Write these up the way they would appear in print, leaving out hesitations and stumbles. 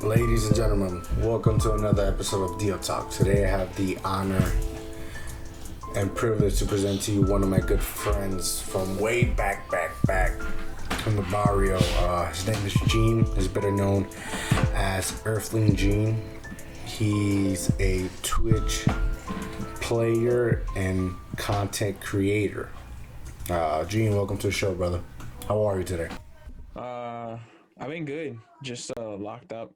Ladies and gentlemen, welcome to another episode of DIOTALK. Today I have the honor and privilege to present to you one of my good friends from way back from the barrio. His name is Jean. He's better known as Earthling Jean. He's a Twitch player and content creator. Jean, welcome to the show, brother. How are you today? I've been good. Just locked up.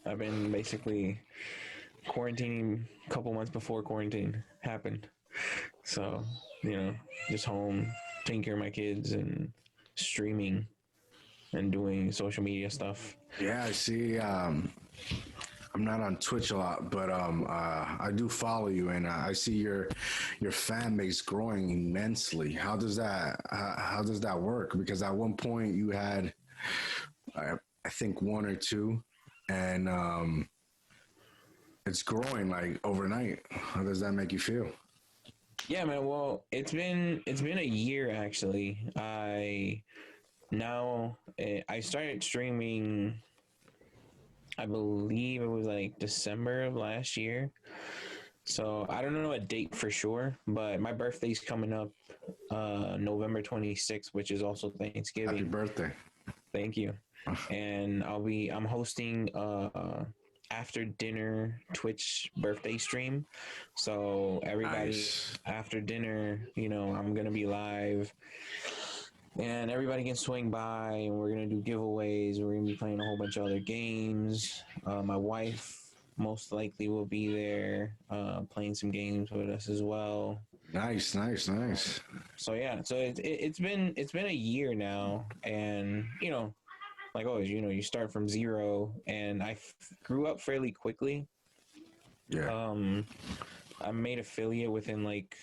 I've been basically quarantining a couple months before quarantine happened. So, just home, taking care of my kids and streaming and doing social media stuff. Yeah, I see. I'm not on Twitch a lot, but I do follow you, and I see your fan base growing immensely. How does that work? Because at one point you had, I think, one or two, and it's growing like overnight. How does that make you feel? Yeah, man. Well, it's been a year actually. I started streaming. I believe it was like December of last year. So I don't know a date for sure, but my birthday's coming up November 26th, which is also Thanksgiving. Happy birthday. Thank you. And I'm hosting after dinner Twitch birthday stream. So everybody Nice. after dinner, I'm gonna be live and everybody can swing by and we're gonna do giveaways. We're gonna be playing a whole bunch of other games. My wife most likely will be there playing some games with us as well. Nice. So yeah, so it's been a year now, and like always, you start from zero, and grew up fairly quickly. Yeah. I made affiliate within like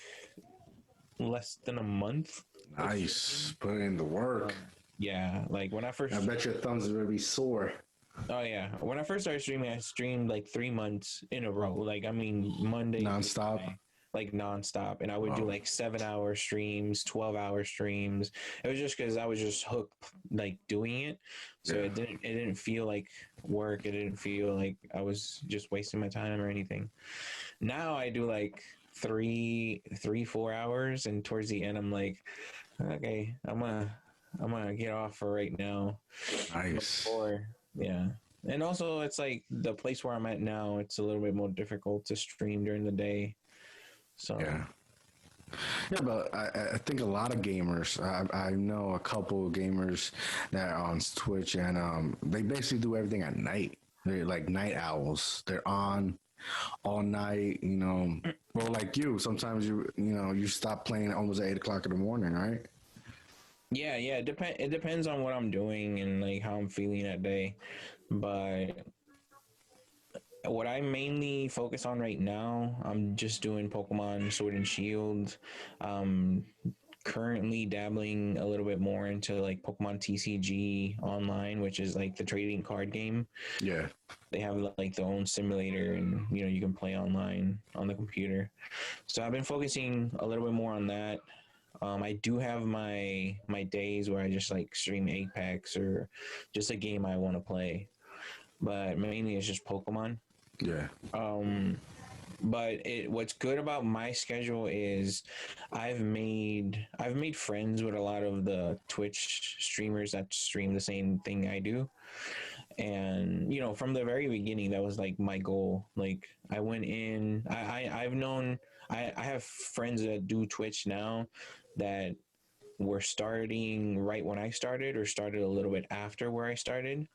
less than a month. Nice. Put in the work. Yeah, like when I first. I bet your thumbs are gonna be sore. Oh yeah, when I first started streaming, I streamed like 3 months in a row. Like I mean, Monday Non-stop. Friday, like nonstop, and I would do like 7-hour streams, 12-hour streams. It was just because I was just hooked, like doing it. So Yeah. it didn't feel like work. It didn't feel like I was just wasting my time or anything. Now I do like 4 hours, and towards the end, I'm like, okay, I'm gonna get off for right now. Nice. Or yeah. And also it's like the place where I'm at now, it's a little bit more difficult to stream during the day. So Yeah. Yeah, but I think a lot of gamers, I know a couple of gamers that are on Twitch, and they basically do everything at night. They're like night owls. They're on all night. Well, like you, sometimes you stop playing at almost at 8 o'clock in the morning, right? yeah, it depends on what I'm doing and like how I'm feeling that day. But what I mainly focus on right now, I'm just doing Pokemon Sword and Shield. Um Currently dabbling a little bit more into like Pokemon TCG online, which is like the trading card game. Yeah. They have like their own simulator, and you can play online on the computer. So I've been focusing a little bit more on that. I do have my days where I just like stream Apex or just a game I want to play, but mainly it's just Pokemon. Yeah. Um, but what's good about my schedule is I've made friends with a lot of the Twitch streamers that stream the same thing I do. And from the very beginning, that was like my goal. Like I went in, I've known, I have friends that do Twitch now that were starting right when I started or started a little bit after where I started.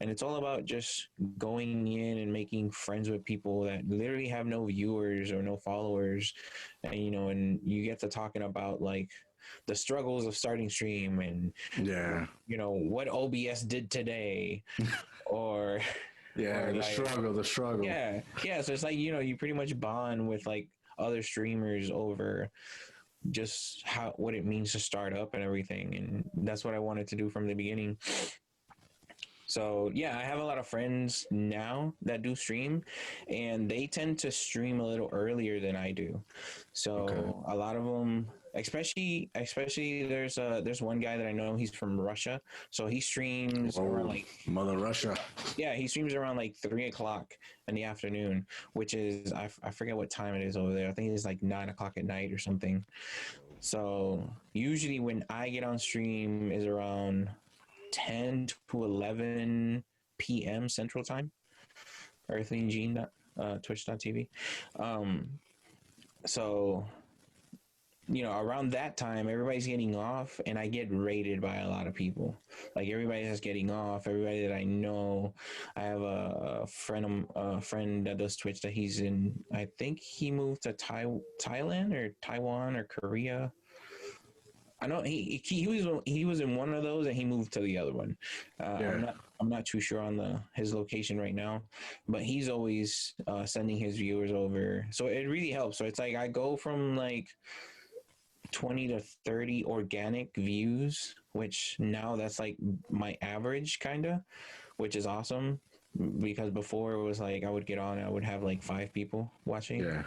And it's all about just going in and making friends with people that literally have no viewers or no followers. And you get to talking about like the struggles of starting stream and Yeah. what OBS did today or Yeah. or The like struggle. The struggle. yeah, so it's like you pretty much bond with like other streamers over just what it means to start up and everything, and that's what I wanted to do from the beginning. So yeah, I have a lot of friends now that do stream, and they tend to stream a little earlier than I do. So Okay. a lot of them Especially there's one guy that I know, he's from Russia, so he streams around like Mother Russia. yeah, he streams around like 3 o'clock in the afternoon, which is I forget what time it is over there. I think it's like 9 o'clock at night or something. So usually when I get on stream is around 10 to 11 p.m. Central Time. Earthling Jean, Twitch.tv. So around that time, everybody's getting off, and I get raided by a lot of people. Like everybody that's getting off, everybody that I know. I have a friend that does Twitch that he's in. I think he moved to Thailand or Taiwan or Korea. I know he was in one of those and he moved to the other one. I'm not too sure on his location right now, but he's always sending his viewers over. So it really helps. So it's like I go from like 20 to 30 organic views, which now that's like my average kind of, which is awesome, because before it was like I would get on and I would have like 5 people watching. Yeah.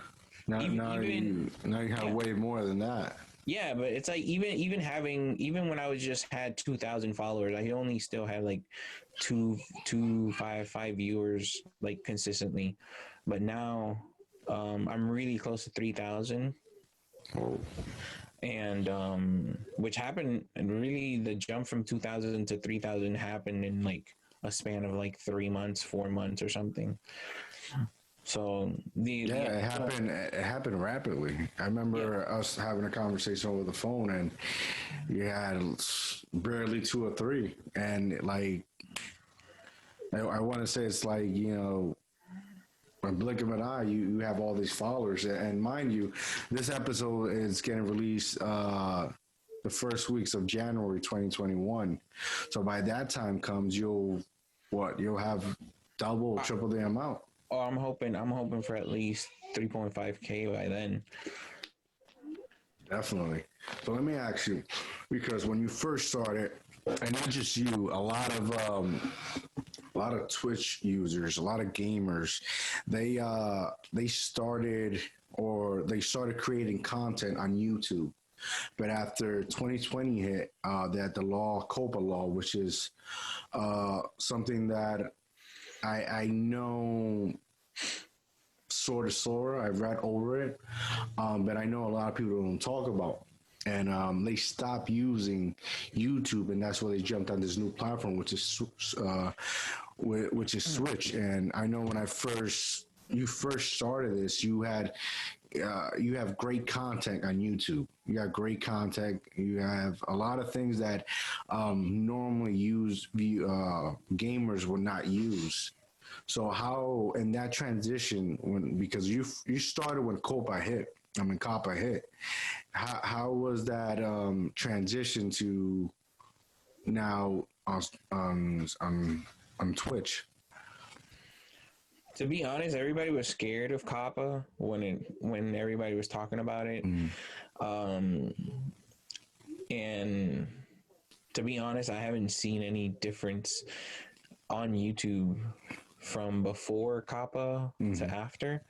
Now you have way more than that. Yeah, but it's like even when I was just had 2,000 followers, I only still had like five viewers like consistently. But now I'm really close to 3,000. Oh. And which happened, and really the jump from 2,000 to 3,000 happened in like a span of like 3 months, 4 months or something. So it happened rapidly. I remember us having a conversation over the phone, and you had barely 2 or 3, and like I want to say it's like a blink of an eye, you have all these followers, and mind you, this episode is getting released the first weeks of January 2021. So by that time comes, you'll have double, triple the amount. Oh, I'm hoping for at least 3.5K by then. Definitely. So let me ask you, because when you first started, and not just you, a lot of Twitch users, a lot of gamers, they started creating content on YouTube. But after 2020 hit, they had the COPPA law, which is something that I know sort of. I've read over it, but I know a lot of people don't talk about. And they stopped using YouTube, and that's where they jumped on this new platform, which is Switch. And I know when you first started this, you have great content on YouTube. You got great content. You have a lot of things that normally gamers would not use. So how in that transition, because you started when COPPA hit, how was that transition to now on Twitch? To be honest, everybody was scared of COPPA when everybody was talking about it. And to be honest, I haven't seen any difference on YouTube from before COPPA to after.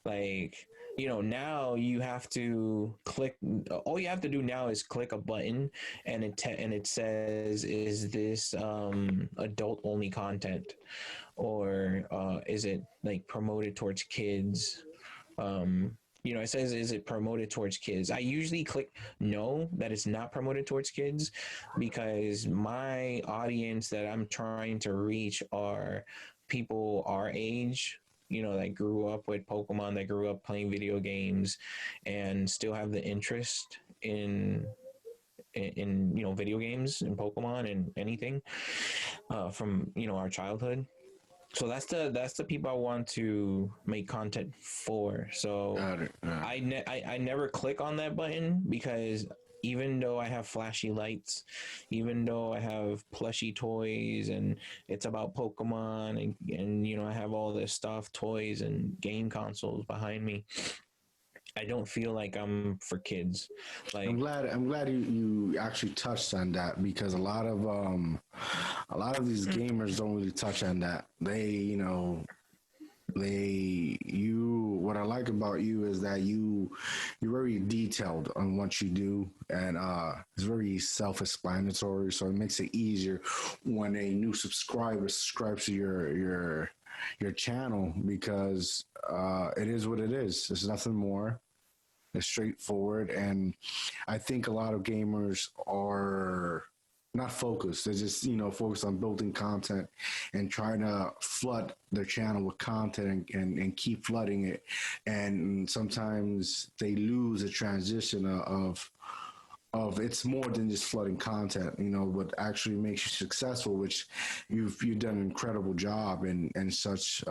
Like, now you have to click. All you have to do now is click a button, and it says, "Is this adult only content, or is it like promoted towards kids?" It says, "Is it promoted towards kids?" I usually click no, that it's not promoted towards kids, because my audience that I'm trying to reach are people our age, that grew up with Pokemon, that grew up playing video games and still have the interest in video games and Pokemon and anything from our childhood. So that's the people I want to make content for. So I never click on that button, because even though I have flashy lights, even though I have plushy toys and it's about Pokemon and I have all this stuff, toys and game consoles behind me, I don't feel like I'm for kids. Like, I'm glad you actually touched on that, because a lot of these gamers don't really touch on that. They what I like about you is that you're very detailed on what you do, and it's very self-explanatory, so it makes it easier when a new subscriber subscribes to your channel, because it is what it is. It's nothing more. It's straightforward, and I think a lot of gamers are not focused. They're just, focused on building content and trying to flood their channel with content, and keep flooding it. And sometimes they lose the transition of it's more than just flooding content, what actually makes you successful, which you've done an incredible job in such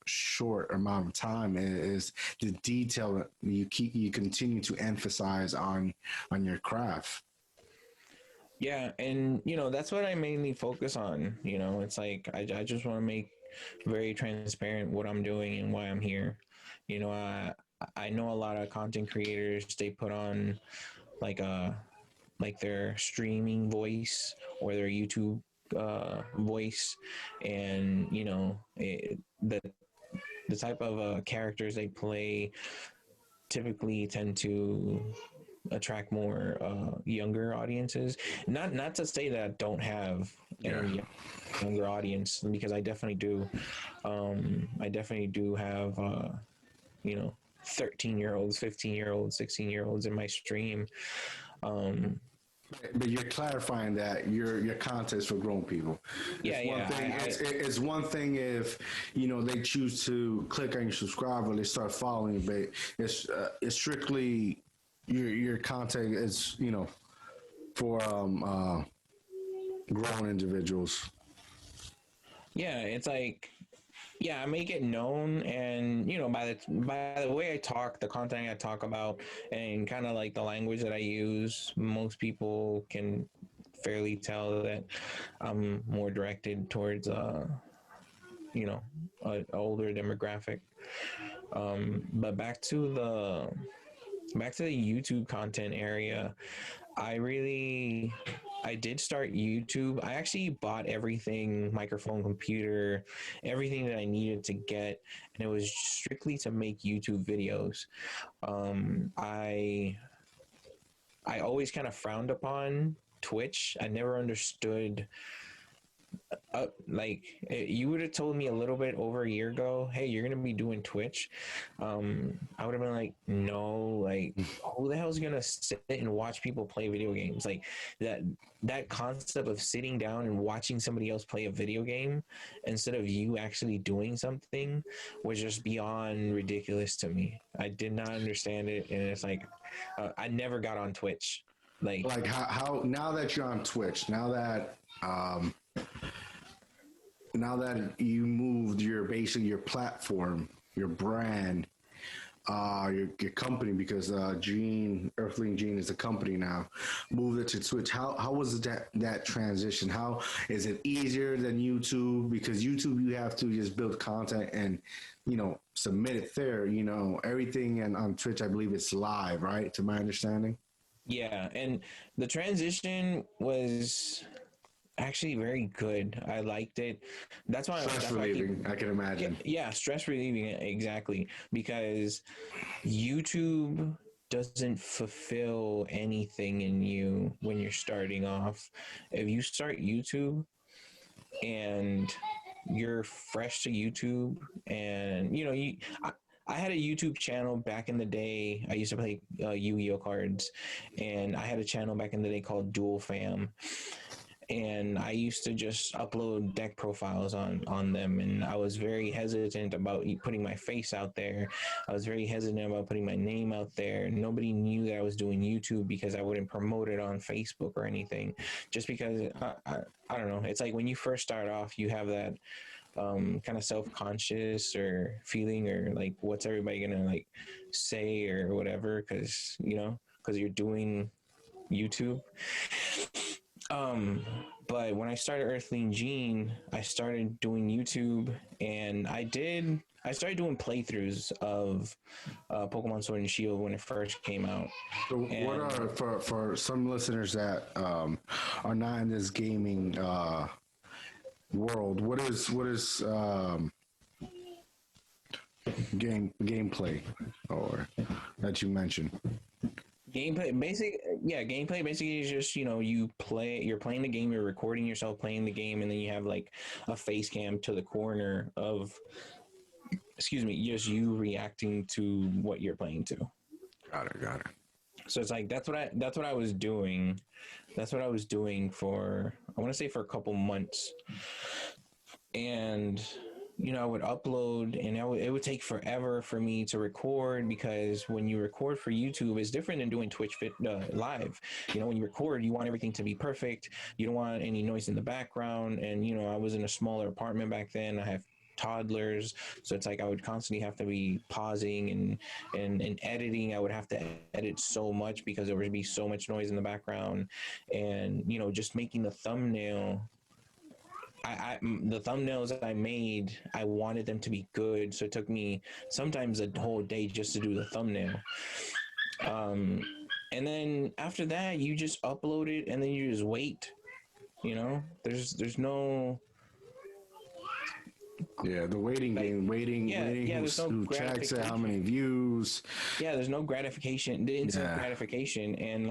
short amount of time, is the detail that you continue to emphasize on your craft. Yeah, and that's what I mainly focus on. It's like I just want to make very transparent what I'm doing and why I'm here. I know a lot of content creators, they put on like their streaming voice or their YouTube voice, and the type of characters they play typically tend to attract more younger audiences. Not to say that I don't have any younger audience, because I definitely do. I definitely do have 13-year-olds, 15-year-olds, 16-year-olds in my stream. But you're clarifying that your content is for grown people. It's one thing if they choose to click on your subscribe or they start following, but it's strictly your content is for grown individuals. Yeah, it's like, yeah, I make it known, and by the way I talk, the content I talk about, and kind of like the language that I use, most people can fairly tell that I'm more directed towards an older demographic. But back to the YouTube content area, I did start YouTube. I actually bought everything, microphone, computer, everything that I needed to get, and it was strictly to make YouTube videos. I always kind of frowned upon Twitch. I never understood. You would have told me a little bit over a year ago, hey, you're gonna be doing Twitch. I would have been like, no, like, who the hell is gonna sit and watch people play video games? Like that concept of sitting down and watching somebody else play a video game instead of you actually doing something was just beyond ridiculous to me. I did not understand it, and it's like I never got on Twitch. Like how now that you're on Twitch, now that you moved your platform, your brand, your company, because Earthling Jean is a company now, moved it to Twitch. How was that transition? How is it easier than YouTube? Because YouTube, you have to just build content and submit it there. Everything, and on Twitch, I believe it's live, right? To my understanding. Yeah, and the transition was actually very good. I liked it. That's why Stress relieving, I can imagine. Yeah, stress relieving, exactly, because YouTube doesn't fulfill anything in you when you're starting off. If you start YouTube and you're fresh to YouTube, and I had a YouTube channel back in the day. I used to play Yu-Gi-Oh cards, and I had a channel back in the day called Dual Fam, and I used to just upload deck profiles on them, and I was very hesitant about putting my face out there. I was very hesitant about putting my name out there. Nobody knew that I was doing YouTube because I wouldn't promote it on Facebook or anything, just because I don't know. It's like when you first start off, you have that kind of self-conscious or feeling, or like, what's everybody gonna like say or whatever, because you're doing YouTube. But when I started Earthling Jean, I started doing YouTube, and I started doing playthroughs of Pokemon Sword and Shield when it first came out. So what are, for some listeners that are not in this gaming world, what is gameplay, or that you mentioned. Gameplay basically is just, you're playing the game, you're recording yourself playing the game, and then you have like a face cam to the corner of, excuse me, just you reacting to what you're playing to. Got it. So it's like that's what I was doing. That's what I was doing for, I want to say, for a couple months. And I would upload, and it would take forever for me to record, because when you record for YouTube, it's different than doing Twitch live. When you record, you want everything to be perfect. You don't want any noise in the background. And I was in a smaller apartment back then. I have toddlers, so it's like I would constantly have to be pausing and editing. I would have to edit so much because there would be so much noise in the background. And just making the thumbnail, the thumbnails that I made, I wanted them to be good, so it took me sometimes a whole day just to do the thumbnail. And then after that, you just upload it, and then you just wait. There's no. Yeah, the waiting game, waiting. Who checks it, how many views? Yeah, there's no gratification, the instant gratification, and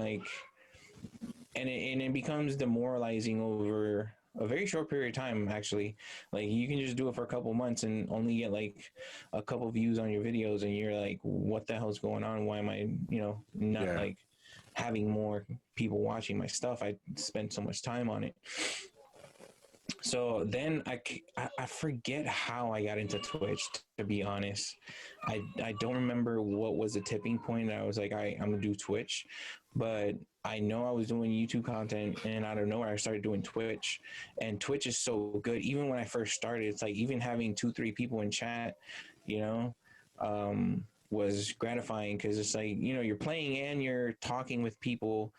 it becomes demoralizing over a very short period of time. Actually, like, you can just do it for a couple months and only get like a couple views on your videos, and you're like, what the hell's going on? Why am I not like having more people watching my stuff? I spent so much time on it. So then I forget how I got into Twitch, to be honest. I don't remember what was the tipping point that I was like, I'm going to do Twitch. But I know I was doing YouTube content, and out of nowhere, I started doing Twitch. And Twitch is so good. Even when I first started, it's like, even having 2-3 people in chat, was gratifying, because it's like, you're playing and you're talking with people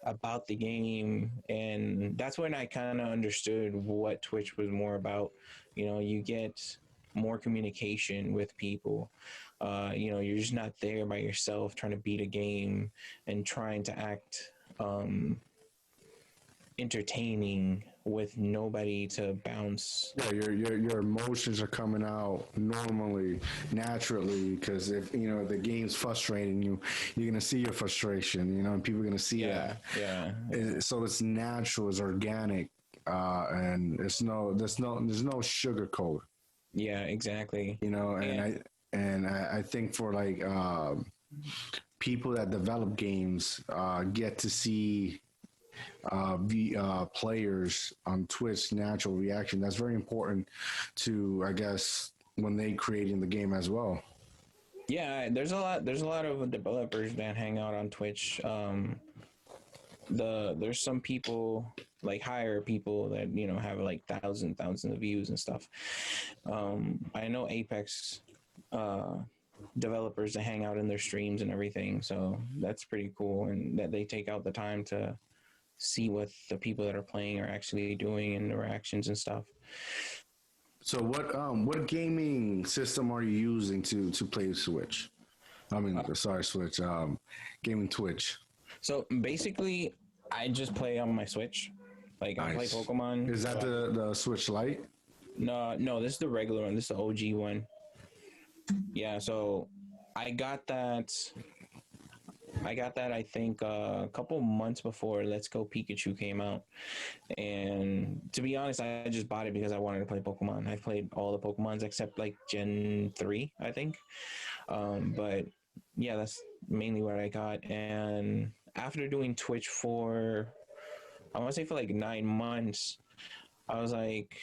about the game. And that's when I kind of understood what Twitch was more about. You get more communication with people. You're just not there by yourself trying to beat a game and trying to act entertaining with nobody to bounce. Yeah, your emotions are coming out normally, naturally, because if the game's frustrating you, you're gonna see your frustration, and people are gonna see that. Yeah. So it's natural, it's organic, and there's no sugarcoat. Yeah, exactly. And I think for like people that develop games get to see players on Twitch natural reaction. That's very important to, I guess, when they creating the game as well. Yeah, there's a lot of developers that hang out on Twitch. There's some people, like, hire people that have like thousands of views and stuff. I know Apex developers that hang out in their streams and everything, so that's pretty cool, and that they take out the time to see what the people that are playing are actually doing and the reactions and stuff. So what gaming system are you using to play Switch? Switch. Gaming Twitch. So basically, I just play on my Switch. Like, nice. I play Pokemon. Is that the Switch Lite? No, this is the regular one. This is the OG one. Yeah, so I got that, I think, a couple months before Let's Go Pikachu came out. And to be honest, I just bought it because I wanted to play Pokemon. I've played all the Pokemons except like Gen 3, I think. But yeah, that's mainly what I got. And after doing Twitch for, I want to say, for like 9 months, I was like,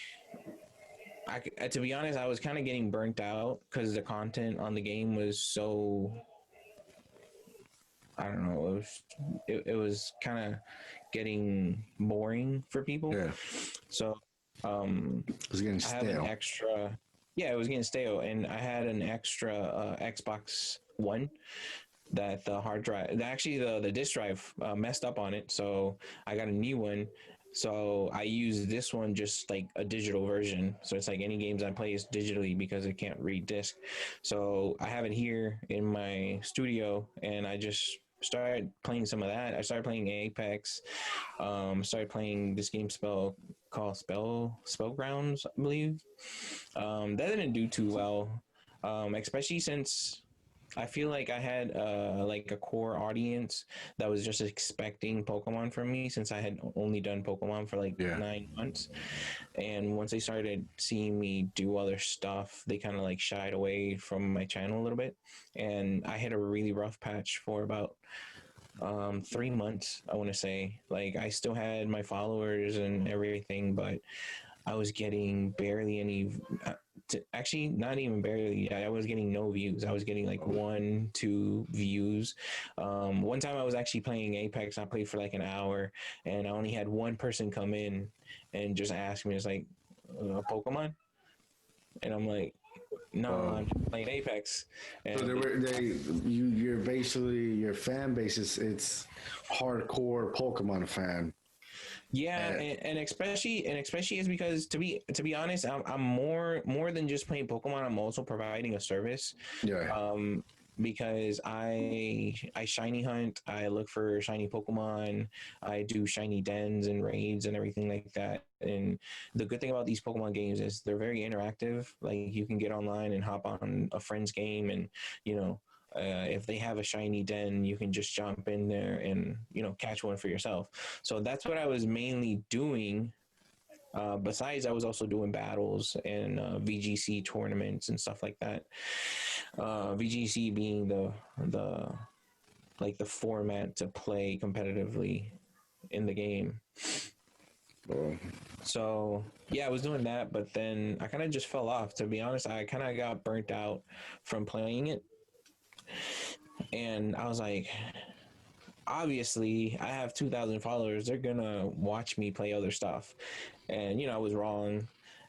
to be honest, I was kind of getting burnt out because the content on the game was so, I don't know, it was kind of getting boring for people. Yeah. So it was getting stale. It was getting stale, and I had an extra Xbox One that the hard drive, the disk drive messed up on it, so I got a new one. So I use this one just like a digital version. So it's like any games I play is digitally because it can't read disc. So I have it here in my studio, and I just started playing some of that. I started playing Apex. Started playing this game called Spellgrounds, I believe. That didn't do too well. especially since I feel like I had like a core audience that was just expecting Pokemon from me since I had only done Pokemon for like Yeah. 9 months. And once they started seeing me do other stuff, they kind of like shied away from my channel a little bit. And I hit a really rough patch for about 3 months, I want to say. Like I still had my followers and everything, but I was getting barely any. Actually, not even barely. I was getting no views. I was getting like 1, 2 views. One time I was actually playing Apex. I played for like an hour, and I only had one person come in and just ask me, "It's like Pokemon," and I'm like, "No, I'm just playing Apex." So And you're basically your fan base is it's hardcore Pokemon fan. yeah, Uh, and especially is because to be honest, I'm more than just playing Pokemon. I'm also providing a service. yeah, Um, because I shiny hunt, I look for shiny Pokemon, I do shiny dens and raids and everything like that. And the good thing about these Pokemon games is they're very interactive. Like you can get online and hop on a friend's game, and you know. If they have a shiny den, you can just jump in there and catch one for yourself. So that's what I was mainly doing. Besides, I was also doing battles and VGC tournaments and stuff like that. VGC being the like the format to play competitively in the game. well, So yeah, I was doing that, but then I kind of just fell off. To be honest, I kind of got burnt out from playing it, and I was like, obviously, I have 2,000 followers. They're gonna watch me play other stuff, and I was wrong.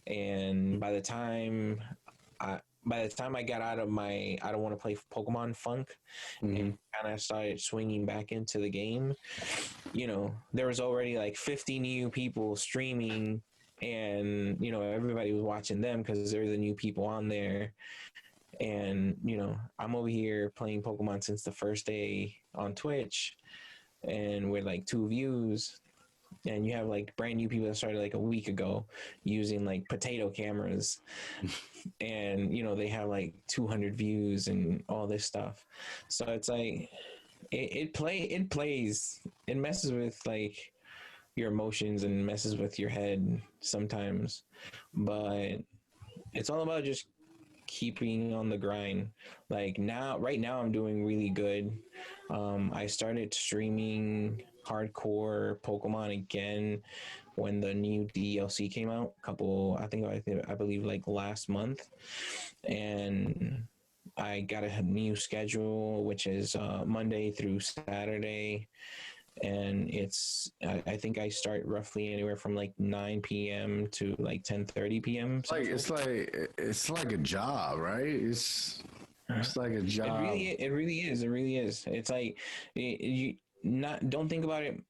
And I by the time I got out of my I don't want to play Pokemon funk and kind of started swinging back into the game, there was already like 50 new people streaming, and everybody was watching them because they're the new people on there. And I'm over here playing Pokemon since the first day on Twitch, and with like 2 views. And you have like brand new people that started like a week ago using like potato cameras, and they have like 200 views and all this stuff. So it's like it plays, it messes with like your emotions and messes with your head sometimes, but it's all about just keeping on the grind. Like right now I'm doing really good. I started streaming hardcore Pokemon again when the new DLC came out I believe like last month. And I got a new schedule, which is Monday through Saturday, and I think I start roughly anywhere from like 9 p.m. to like 10:30 p.m. like Central. it's like a job, right? It's like a job. It really is. It really is. It's like you not don't think about it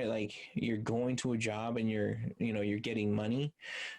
like you're going to a job and you're getting money,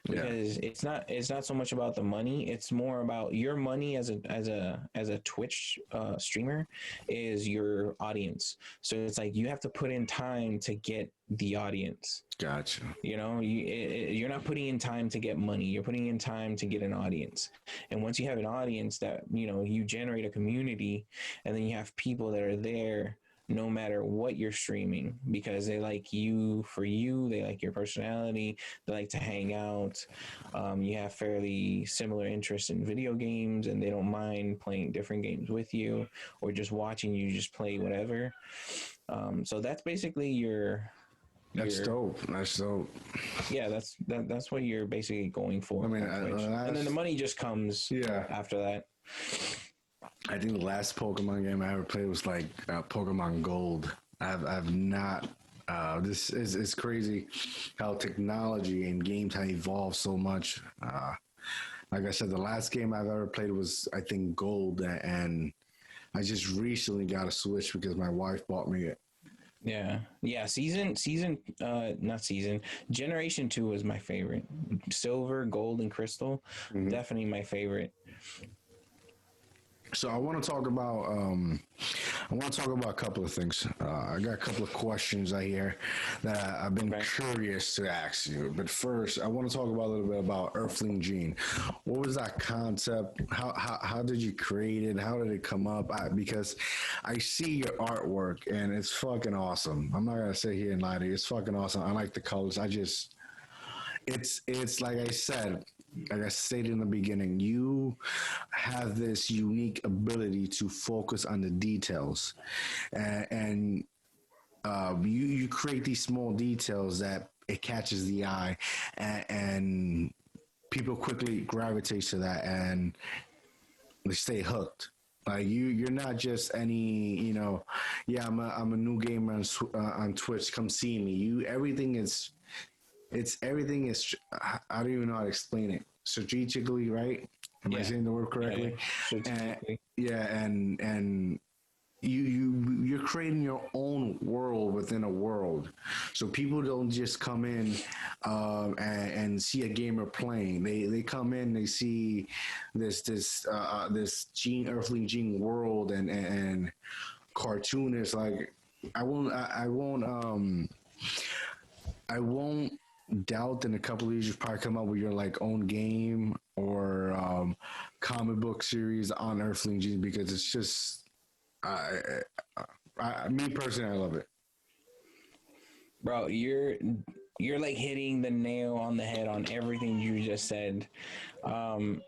Yeah, because it's not so much about the money. It's more about your money as a Twitch streamer is your audience. So it's like you have to put in time to get the audience. gotcha. You're not putting in time to get money. You're putting in time to get an audience. And once you have an audience that you generate a community, and then you have people that are there no matter what you're streaming, because they like you for you, they like your personality, they like to hang out. You have fairly similar interests in video games, and they don't mind playing different games with you or just watching you just play whatever. So that's basically That's dope. That's dope. yeah, that's what you're basically going for. I mean, and then the money just comes after that. I think the last Pokemon game I ever played was like Pokemon Gold. I've not. This is it's crazy how technology and games have evolved so much. Like I said, the last game I've ever played was I think Gold, and I just recently got a Switch because my wife bought me it. Yeah. Not season. Generation 2 was my favorite. Silver, Gold, and Crystal, definitely my favorite. So I want to talk about a couple of things. I got a couple of questions I hear that I've been curious to ask you. But first, I want to talk about a little bit about Earthling Jean. What was that concept? How did you create it? How did it come up? Because I see your artwork and it's fucking awesome. I'm not gonna sit here and lie to you. It's fucking awesome. I like the colors. It's like I said, like I stated in the beginning, you have this unique ability to focus on the details, and you create these small details that it catches the eye, and people quickly gravitate to that, and they stay hooked. Like you're not just any, yeah, I'm a new gamer on Twitch. Come see me. Everything is. I don't even know how to explain it. Strategically, right? Am I saying the word correctly? And you're creating your own world within a world, so people don't just come in and see a gamer playing. They come in, they see this Earthling Jean world and cartoonists. Like I won't doubt in a couple of years you'll probably come up with your like own game or comic book series on Earthling Jean, because it's just me personally, I love it. Bro, you're like hitting the nail on the head on everything you just said. Am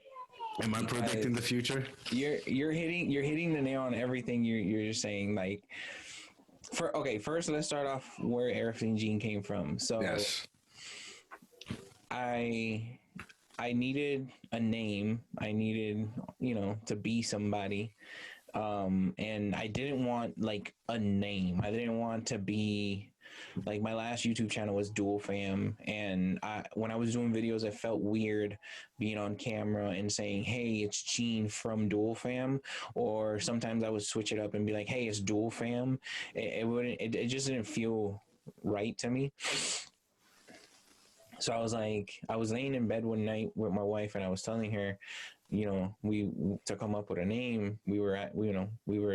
I predicting the future? You're hitting the nail on everything you're just saying. Like, first let's start off where Earthling Jean came from. So yes. I needed a name. I needed, to be somebody. And I didn't want like a name. I didn't want to be like, my last YouTube channel was Dual Fam, and when I was doing videos, I felt weird being on camera and saying, "Hey, it's Jean from Dual Fam," or sometimes I would switch it up and be like, "Hey, it's Dual Fam." It just didn't feel right to me. So I was laying in bed one night with my wife, and I was telling her, to come up with a name. We were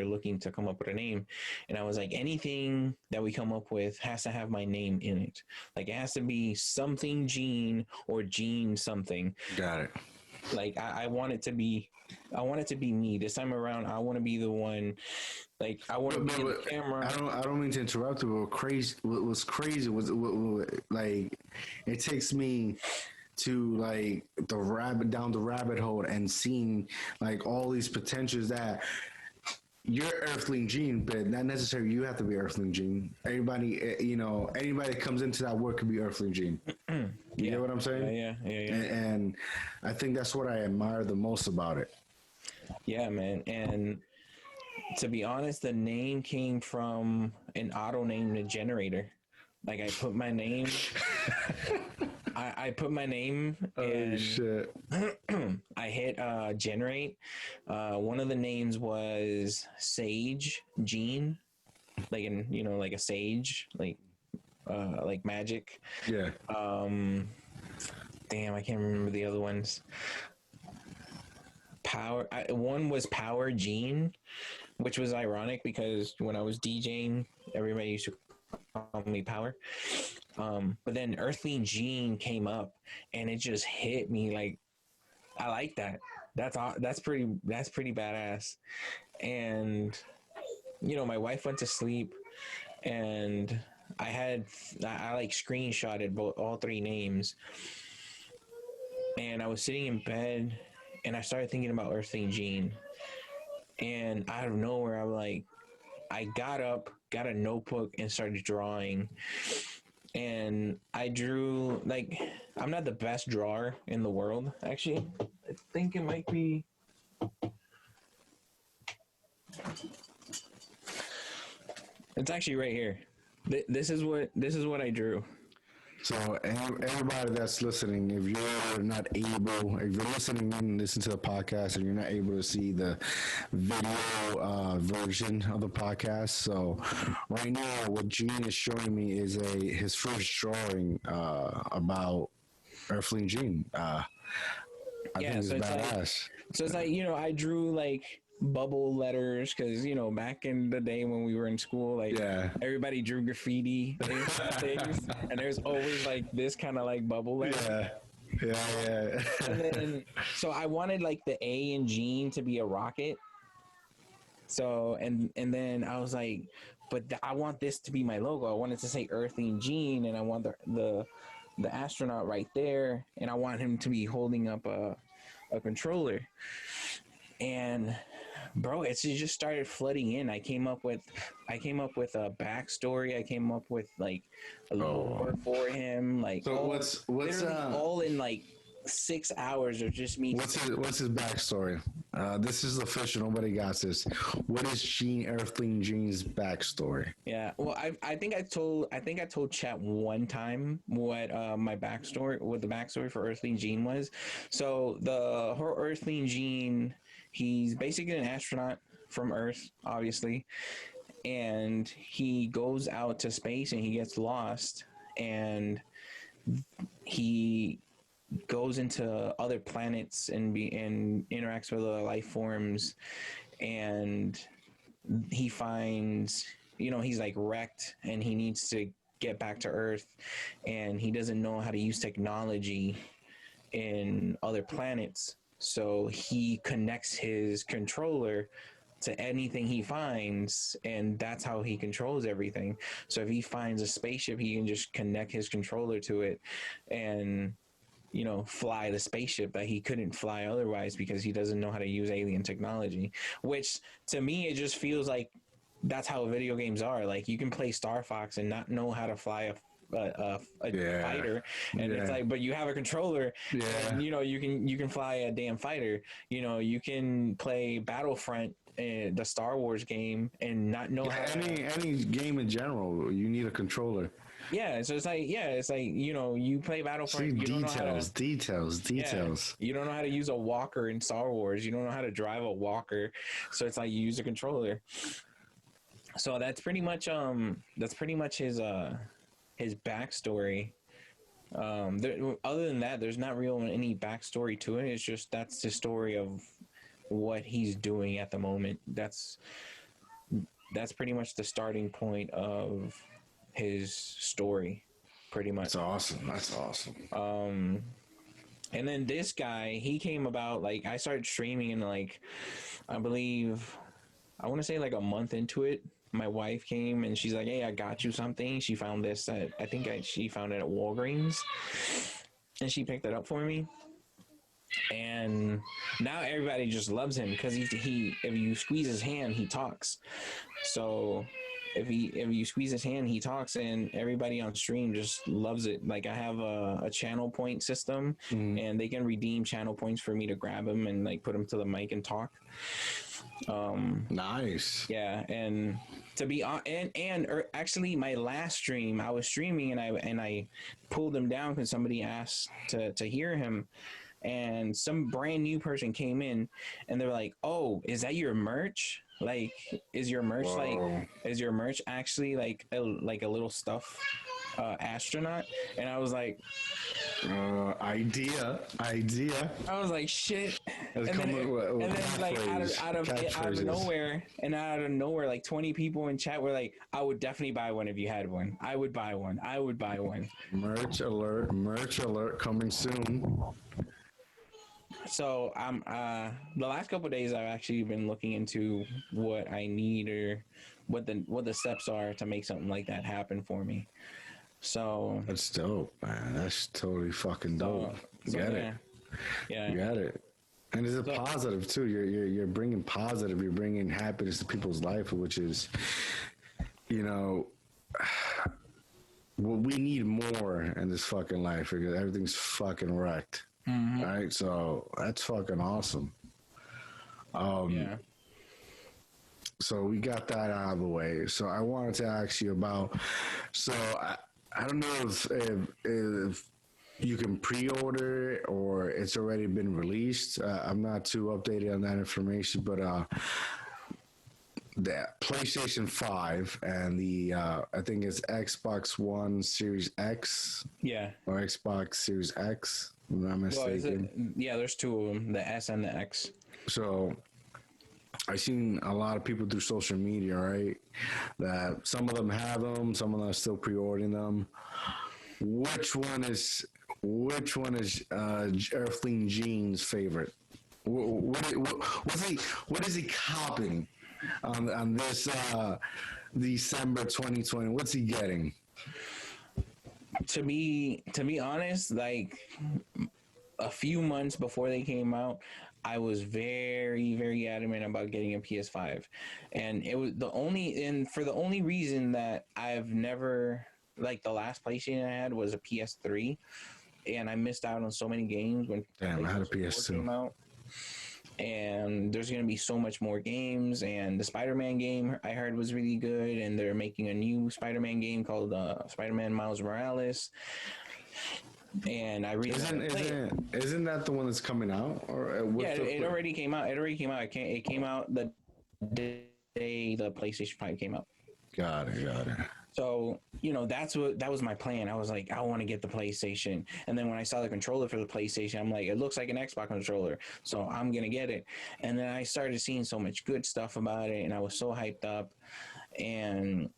looking to come up with a name, and I was like, anything that we come up with has to have my name in it. Like, it has to be something Jean or Jean something. Got it. Like, I want it to be me this time around. I want to be the one. Like, I want to be in the camera. I don't mean to interrupt you, but what was crazy was like, it takes me to like down the rabbit hole and seeing like all these potentials that you're Earthling Jean, but not necessarily you have to be Earthling Jean. Everybody, anybody that comes into that work could be Earthling Jean. You get what I'm saying? Yeah. And I think that's what I admire the most about it. Yeah, man. And to be honest, the name came from an auto name generator. Like, I put my name. I put my name and shit. I hit generate. One of the names was Sage Jean, like like a sage, like magic. Yeah. Damn, I can't remember the other ones. One was Power Jean, which was ironic because when I was DJing, everybody used to call me Power. But then Earthling Jean came up, and it just hit me like, I like that. That's pretty badass. And my wife went to sleep, and I like screenshotted all three names, and I was sitting in bed, and I started thinking about Earthling Jean, and out of nowhere, I got up, got a notebook, and started drawing. And I drew, like, I'm not the best drawer in the world, actually. I think it might be. It's actually right here. This is what I drew. So everybody that's listening, if you're listening and listen to the podcast and you're not able to see the video version of the podcast, so right now what Jean is showing me is his first drawing about Earthling Jean. I think it's badass. So it's like, I drew like bubble letters, because back in the day when we were in school, like everybody drew graffiti things, and there's always like this kind of like bubble letter. Yeah. And then so I wanted like the A in Jean to be a rocket. So and then I was like, but I want this to be my logo. I want it to say Earthling Jean, and I want the astronaut right there, and I want him to be holding up a controller. And bro, it just started flooding in. I came up with a backstory. I came up with like a lore for him. Like, so what's all in like 6 hours of just me. What's his backstory? This is official. Nobody got this. What is Earthling Jean's backstory? Yeah, well, I think I told chat one time what my backstory, what the backstory for Earthling Jean was. So her Earthling Jean, he's basically an astronaut from Earth, obviously, and he goes out to space and he gets lost, and he goes into other planets and interacts with other life forms, and he finds, he's like wrecked and he needs to get back to Earth, and he doesn't know how to use technology in other planets, so he connects his controller to anything he finds, and that's how he controls everything. So if he finds a spaceship, he can just connect his controller to it and fly the spaceship that he couldn't fly otherwise, because he doesn't know how to use alien technology. Which to me, it just feels like that's how video games are. Like, you can play Star Fox and not know how to fly a fighter, and it's like, but you have a controller, and you can fly a damn fighter. You can play Battlefront, the Star Wars game, and not know how any game in general, you need a controller. Yeah, so it's like you play Battlefront. See, details. You don't know how to use a walker in Star Wars. You don't know how to drive a walker, so it's like you use a controller. So that's pretty much his backstory. Other than that, there's not real any backstory to it. It's just that's the story of what he's doing at the moment. That's pretty much the starting point of his story, pretty much. That's awesome. And then this guy, he came about, like, I started streaming in, like, I believe, I want to say like a month into it. My wife came and she's like, hey, I got you something. She found this she found it at Walgreens, and she picked it up for me. And now everybody just loves him because he if you squeeze his hand, he talks. So if you squeeze his hand, he talks, and everybody on stream just loves it. Like, I have a channel point system, and they can redeem channel points for me to grab him and like put him to the mic and talk. Nice. Yeah, and to be on, actually, my last stream, I was streaming and I pulled him down because somebody asked to hear him. And some brand new person came in and they were like, oh, is that your merch? Like, is your merch actually like a little stuff astronaut? And I was like, idea. I was like, shit. And then like out of nowhere, like 20 people in chat were like, I would definitely buy one if you had one. I would buy one. Merch alert coming soon. So the last couple of days I've actually been looking into what I need or what the steps are to make something like that happen for me. So that's dope, man. That's totally fucking dope. You got it. And it's a positive too. You're bringing positive. You're bringing happiness to people's life, which is, what we need more in this fucking life, because everything's fucking wrecked. Mm-hmm. Right, so that's fucking awesome. So we got that out of the way. So I wanted to ask you about. So I don't know if you can pre-order it or it's already been released. I'm not too updated on that information, but the PlayStation 5 and the I think it's Xbox One Series X. Yeah. Or Xbox Series X. If I'm not mistaken. There's two of them, the S and the X. So I've seen a lot of people through social media, right? That some of them have them, some of them are still pre-ordering them. Which one is Earthling Jean's favorite? What is he copping on this December 2020? What's he getting? To be honest, like a few months before they came out, I was very, very adamant about getting a PS5, and it was for the only reason that I've never, like, the last PlayStation I had was a PS3, and I missed out on so many games when Damn, I had a PlayStation 4 came PS2. out. And there's gonna be so much more games, and the Spider-Man game I heard was really good, and they're making a new Spider-Man game called Spider-Man Miles Morales. And I really Isn't that the one that's coming out? Or yeah, it already came out. It came out the day the PlayStation 5 came out. Got it. So, that was my plan. I was like, I want to get the PlayStation. And then when I saw the controller for the PlayStation, I'm like, it looks like an Xbox controller. So I'm going to get it. And then I started seeing so much good stuff about it, and I was so hyped up. And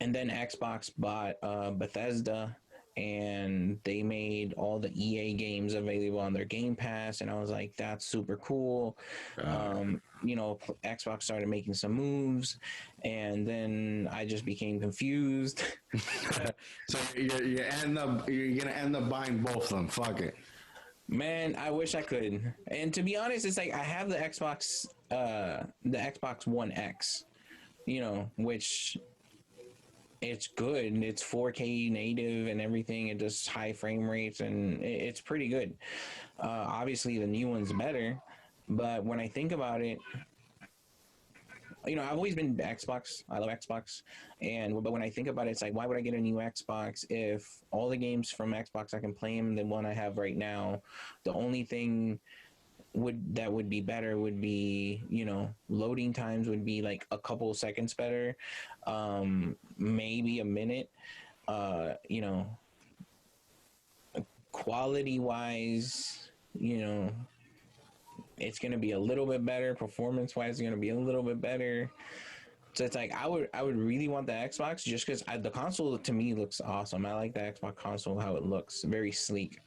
then Xbox bought Bethesda, and they made all the EA games available on their Game Pass, and I was like, that's super cool. Xbox started making some moves, and then I just became confused. So you're gonna end up buying both of them. Fuck it. Man, I wish I could. And to be honest, it's like I have the Xbox One X, which it's good, and it's 4K native and everything. It does high frame rates, and it's pretty good. Obviously, the new one's better, but when I think about it, I've always been Xbox. I love Xbox, but when I think about it, it's like, why would I get a new Xbox if all the games from Xbox I can play them the one I have right now? The only thing that would be better would be, loading times would be like a couple seconds better, maybe a minute. Quality wise, it's going to be a little bit better. Performance wise, it's going to be a little bit better. So it's like I would really want the Xbox, just because the console to me looks awesome. I like the Xbox console, how it looks, very sleek.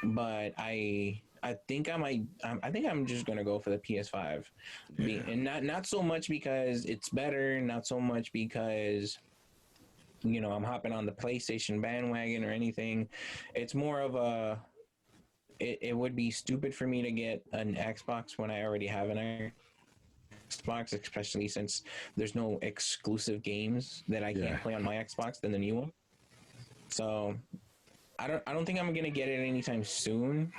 But I think I'm just gonna go for the PS5, and not so much because it's better, not so much because I'm hopping on the PlayStation bandwagon or anything. It's more of it would be stupid for me to get an Xbox when I already have an Xbox, especially since there's no exclusive games that I can't play on my Xbox than the new one. So I don't think I'm gonna get it anytime soon.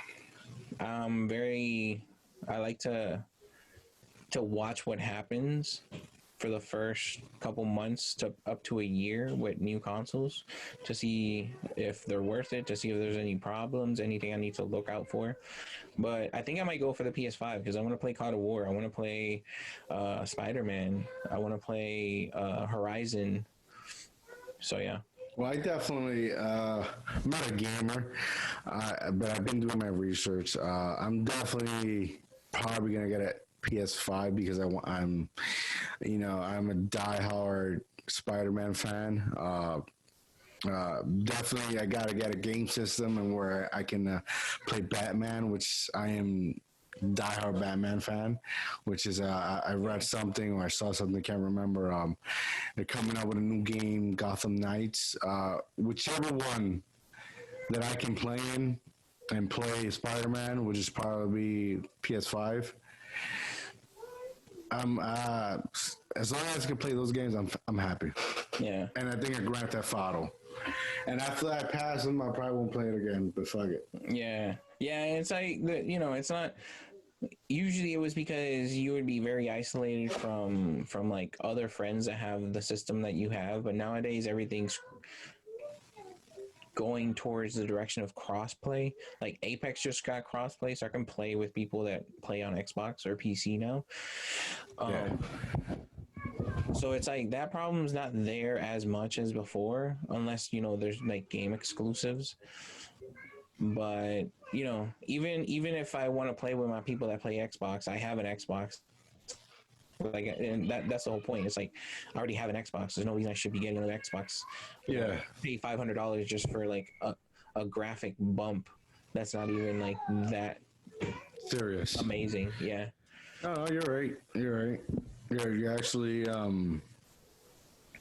I like to watch what happens for the first couple months to up to a year with new consoles, to see if they're worth it, to see if there's any problems, anything I need to look out for. But I think I might go for the PS5 because I want to play God of War. I want to play Spider-Man. I want to play Horizon. So yeah. Well, I definitely, I'm not a gamer, but I've been doing my research. I'm definitely probably going to get a PS5 because I'm a diehard Spider-Man fan. Definitely, I got to get a game system and where I can play Batman, which I am diehard Batman fan, which is I read something or I saw something, can't remember. They're coming out with a new game, Gotham Knights. Whichever one that I can play in and play Spider-Man, which is probably PS5. As long as I can play those games, I'm happy. Yeah. And I think a Grand Theft Auto. And after I pass them, I probably won't play it again. But fuck it. Yeah. Yeah. It's like it's not. Usually it was because you would be very isolated from like other friends that have the system that you have, but nowadays everything's going towards the direction of crossplay. Like Apex just got crossplay, so I can play with people that play on Xbox or PC now. So it's like that problem's not there as much as before, unless there's like game exclusives. But even if I want to play with my people that play Xbox, I have an Xbox. Like, and that's the whole point. It's like I already have an Xbox. There's no reason I should be getting another Xbox. Yeah. Pay $500 just for like a graphic bump. That's not even like that Serious. amazing. Yeah. No, you're right. You're right. You actually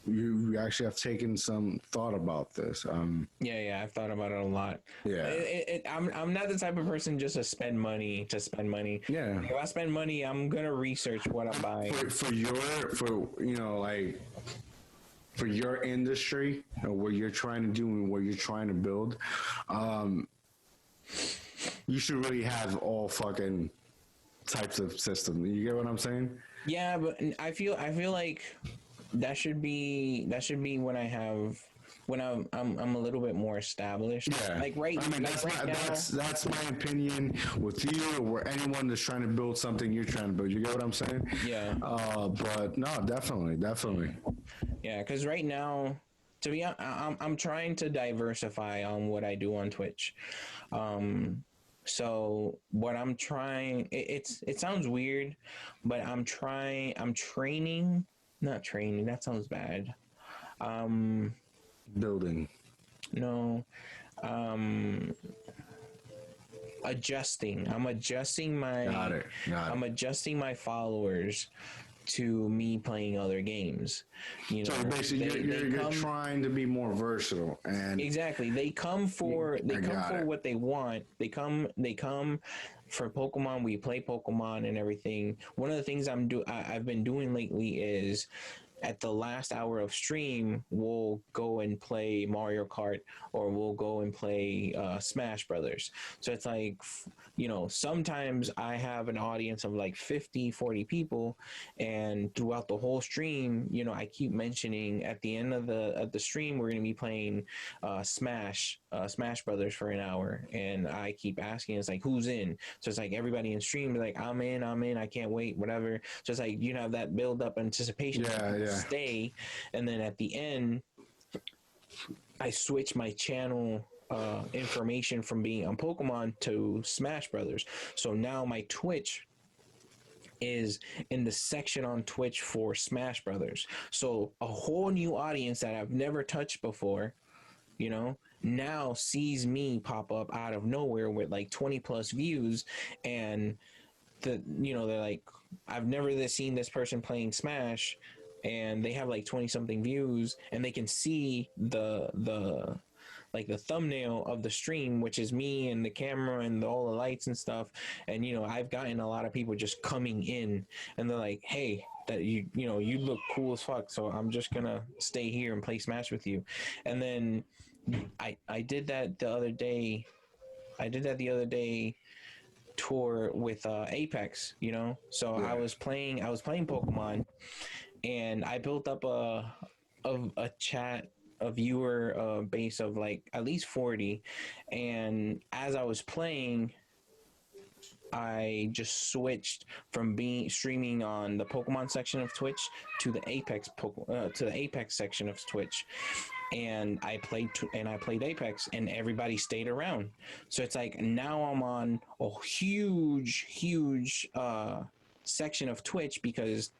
you actually have taken some thought about this. Yeah, I've thought about it a lot. Yeah. I'm not the type of person just to spend money to spend money. Yeah. If I spend money, I'm gonna research what I'm buying. For your industry and what you're trying to do and what you're trying to build, you should really have all fucking types of systems. You get what I'm saying? Yeah, but I feel like that should be when I'm a little bit more established. Yeah. Like right. I mean, that's my opinion with you or anyone that's trying to build something you're trying to build. You get what I'm saying? Yeah. But no, definitely. Yeah, because right now, to be honest, I'm trying to diversify on what I do on Twitch. So what I'm trying, it sounds weird, but I'm training, not training. That sounds bad. Building. No. Adjusting. I'm adjusting my. Got it. I'm adjusting my followers to me playing other games. So basically, you're trying to be more versatile, and exactly they come for what they want. They come for Pokemon. We play Pokemon and everything. One of the things I've been doing lately is, at the last hour of stream, we'll go and play Mario Kart, or we'll go and play Smash Brothers. So it's like, sometimes I have an audience of like 50-40 people, and throughout the whole stream, I keep mentioning at the end of the stream, we're going to be playing Smash Brothers for an hour, and I keep asking, it's like, who's in? So it's like everybody in stream, like, I'm in, I can't wait, whatever. So it's like, have that build up anticipation. Stay, and then at the end, I switch my channel information from being on Pokemon to Smash Brothers. So now my Twitch is in the section on Twitch for Smash Brothers. So a whole new audience that I've never touched before, now sees me pop up out of nowhere with like 20 plus views, and they're like, I've never seen this person playing Smash, and they have like 20 something views, and they can see the thumbnail of the stream, which is me and the camera and all the lights and stuff. And I've gotten a lot of people just coming in, and they're like, hey, that you look cool as fuck, so I'm just gonna stay here and play Smash with you. And then I did that the other day. Tour with Apex, so yeah. I was playing Pokemon, and I built up a chat, a viewer base of like at least 40, and as I was playing, I just switched from streaming on the Pokemon section of Twitch to the Apex section of Twitch, and I played Apex, and everybody stayed around. So it's like now I'm on a huge section of Twitch, because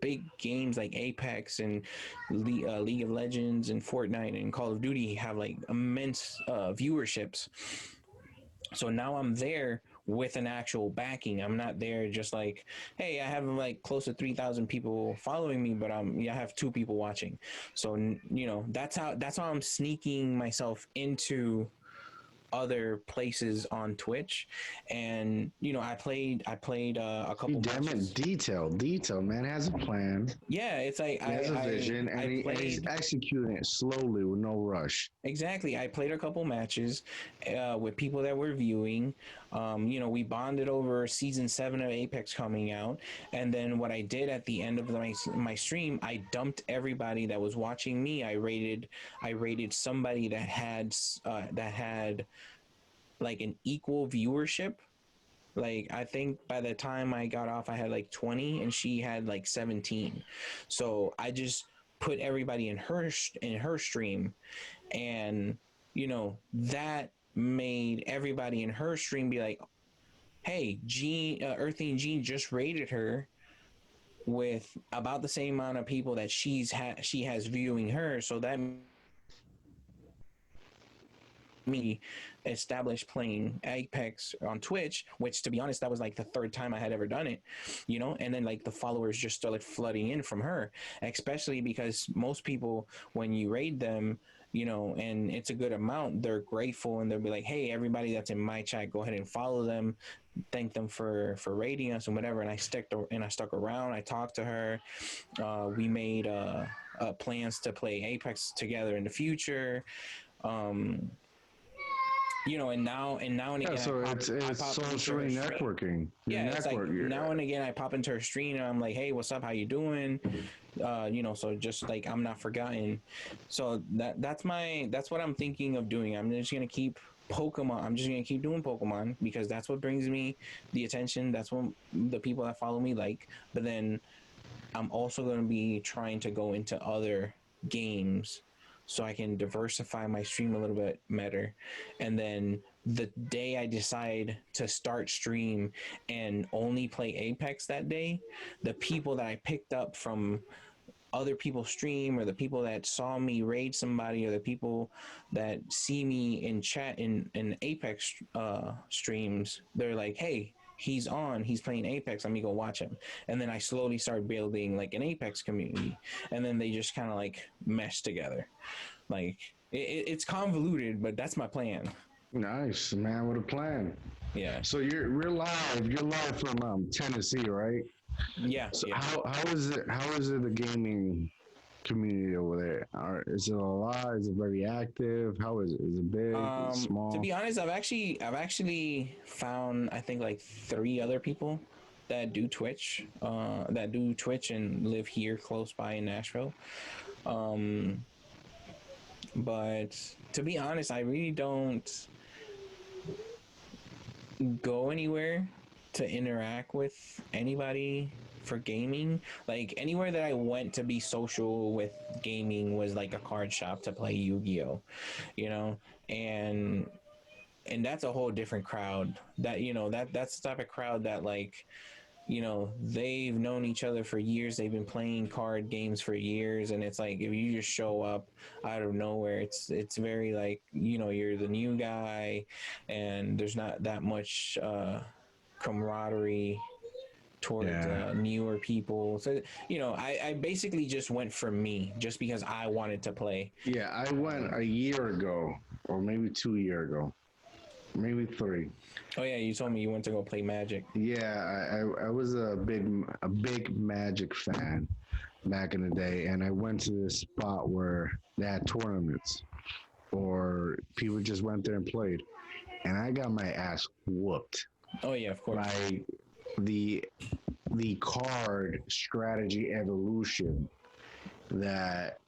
big games like Apex and League of Legends and Fortnite and Call of Duty have like immense viewerships. So now I'm there with an actual backing. I'm not there just like, hey, I have like close to 3,000 people following me, but I have 2 people watching. So that's how I'm sneaking myself into other places on Twitch. And I played a couple matches. Detail, man, has a plan. Yeah, it's like he has a vision, and he's executing it slowly with no rush. Exactly. I played a couple matches with people that were viewing. We bonded over season 7 of Apex coming out, and then what I did at the end of my stream, I dumped everybody that was watching me. I rated somebody that had like an equal viewership. Like, I think by the time I got off, I had like 20, and she had like 17. So I just put everybody in her stream, and that made everybody in her stream be like, hey, Jean, Earthling Jean just rated her with about the same amount of people that she has viewing her. So that me established playing Apex on Twitch, which to be honest, that was like the third time I had ever done it, you know, and then like the followers just started flooding in from her, especially because most people, when you raid them, you know, and it's a good amount, they're grateful and they'll be like, hey, everybody that's in my chat, go ahead and follow them, thank them for raiding us and whatever. And I stuck around. I talked to her. We made plans to play Apex together in the future. You know, and now and Yeah, again, so it's socially networking. Yeah, it's like now and again I pop into her stream and I'm like, hey, what's up? How you doing? You know, so just like I'm not forgotten. So that's what I'm thinking of doing. I'm just gonna keep Pokemon. I'm just gonna keep doing Pokemon because that's what brings me the attention. That's what the people that follow me like. But then I'm also gonna be trying to go into other games so I can diversify my stream a little bit better. And then the day I decide to start stream and only play Apex that day, the people that I picked up from other people's stream or the people that saw me raid somebody or the people that see me in chat in Apex streams, they're like, hey, he's playing Apex, let me go watch him. And then I slowly start building like an Apex community, and then they just kind of like mesh together. Like it's convoluted, but that's my plan. Nice, man, with a plan. Yeah. So you're live from Tennessee, right? Yeah. So Yeah. how is it the gaming community over there? Is it a lot? Is it very active? How is it? Is it big? Is it small? To be honest, I've actually found, I think, like 3 other people that do Twitch, and live here close by in Nashville. But to be honest, I really don't go anywhere to interact with anybody for gaming. Like anywhere that I went to be social with gaming was like a card shop to play Yu-Gi-Oh, you know, and that's a whole different crowd. That, you know, that's the type of crowd that, like, you know, they've known each other for years, they've been playing card games for years, and it's like if you just show up out of nowhere, it's very like, you know, you're the new guy and there's not that much camaraderie towards newer people. So, you know, I basically just went for me just because I wanted to play. Yeah, I went a year ago, or maybe 2 years ago, maybe 3. Oh yeah, you told me you went to go play Magic. Yeah, I was a big Magic fan back in the day, and I went to this spot where they had tournaments, or people just went there and played, and I got my ass whooped. Oh yeah, of course. Like the card strategy evolution that